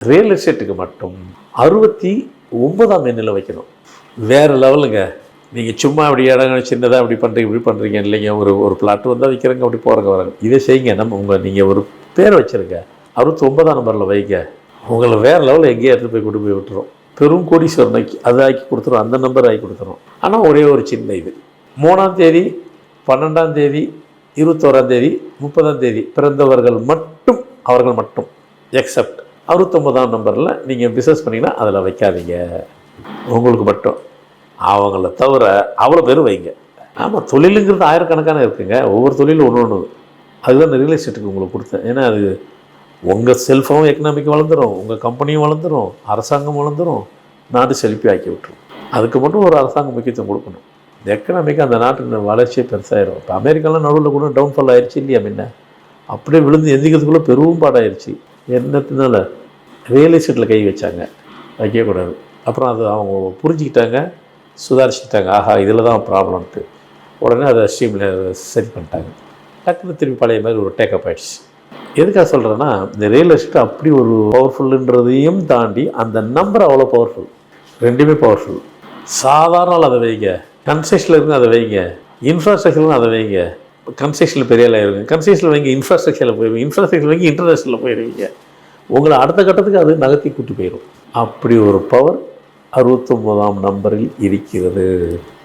Real எஸ்டேட்டுக்கு மட்டும் 69ஆம் எண்ணில் வைக்கணும். வேறு லெவலுங்க. நீங்கள் சும்மா அப்படி இடங்கள் சின்னதாக அப்படி பண்ணுறீங்க இப்படி பண்ணுறீங்க இல்லைங்க. ஒரு பிளாட்டு வந்தால் விற்கிறங்க அப்படி போகிறங்க வராங்க. இதை செய்யுங்க. நீங்கள் ஒரு பேர் வச்சுருங்க. 69ஆம் நம்பரில் வைங்க. உங்களை வேறு லெவலில் எங்கேயே எடுத்து போய் கொண்டு போய் விட்டுரும். பெரும் கோடீஸ்வரனைக்கு அதை ஆக்கி கொடுத்துரும். அந்த நம்பர் ஆக்கி கொடுத்துரும். ஆனால் ஒரே ஒரு சின்ன இது, 3ஆம் தேதி 12ஆம் தேதி 21ஆம் தேதி 30ஆம் தேதி பிறந்தவர்கள் மட்டும், அவர்கள் மட்டும் எக்ஸப்ட் 69ஆம் நம்பரில் நீங்கள் பிஸ்னஸ் பண்ணிங்கன்னா அதில் வைக்காதீங்க. உங்களுக்கு மட்டும். அவங்கள தவிர அவ்வளோ பேர் வைங்க. ஆமாம், தொழிலுங்கிறது ஆயிரக்கணக்கான இருக்குங்க. ஒவ்வொரு தொழிலும் ஒன்று ஒன்று. அதுதான் ரியல் எஸ்டேட்டுக்கு உங்களுக்கு கொடுத்தேன். ஏன்னா அது உங்கள் செல்ஃபும் எக்கனாமிக் வளர்ந்துடும், உங்கள் கம்பெனியும் வளர்ந்துடும், அரசாங்கம் வளர்ந்துடும், நாடு செழிப்பி ஆக்கி விட்டுரும். அதுக்கு மட்டும் ஒரு அரசாங்கம் முக்கியத்துவம் கொடுக்கணும். எக்கனாமிக்காக அந்த நாட்டு வளர்ச்சியே பெருசாகிடும். இப்போ அமெரிக்காலாம் நடுவில் கூட டவுன்ஃபால் ஆயிடுச்சு இல்லையா? முன்ன அப்படியே விழுந்து எந்திக்கிறதுக்குள்ளே பெரும் பாடாயிருச்சு. என்னத்தினால ரியல் எஸ்டேட்டில் கை வச்சாங்க. வைக்கக்கூடாது. அப்புறம் அது அவங்க புரிஞ்சுக்கிட்டாங்க, சுதாரிச்சுக்கிட்டாங்க. ஆஹா, இதில் தான் ப்ராப்ளம்ட்டு உடனே அதை ஸ்ட்ரீமில் சரி பண்ணிட்டாங்க. டக்குன்னு திரும்பி பழைய மாதிரி ஒரு டேக்கப் ஆகிடுச்சு. எதுக்காக சொல்கிறேன்னா, இந்த ரியல் எஸ்டேட் அப்படி ஒரு பவர்ஃபுல்லுன்றதையும் தாண்டி அந்த நம்பர் அவ்வளோ பவர்ஃபுல். ரெண்டுமே பவர்ஃபுல். சாதாரண அதை வைங்க, கன்ஸ்ட்ரக்ஷனில் இருந்து அதை வைங்க, இன்ஃப்ராஸ்ட்ரக்சர்னு அதை வைங்க. கன்ஸ்ட்ரக்ஷனில் பெரிய ஆளாக இருங்க, கன்ஸ்ட்ரக்ஷனில் வைங்க, இன்ஃப்ராஸ்ட்ரக்சரில் போயிடுவீங்க, இன்ஃப்ராஸ்ட்ரக்சர் வைங்க, இன்டர்நேஷனலில் போயிடுவீங்க. உங்களை அடுத்த கட்டத்துக்கு அது நகர்த்தி கூட்டி போயிடும். அப்படி ஒரு பவர் 69ஆம் நம்பரில் இருக்கிறது.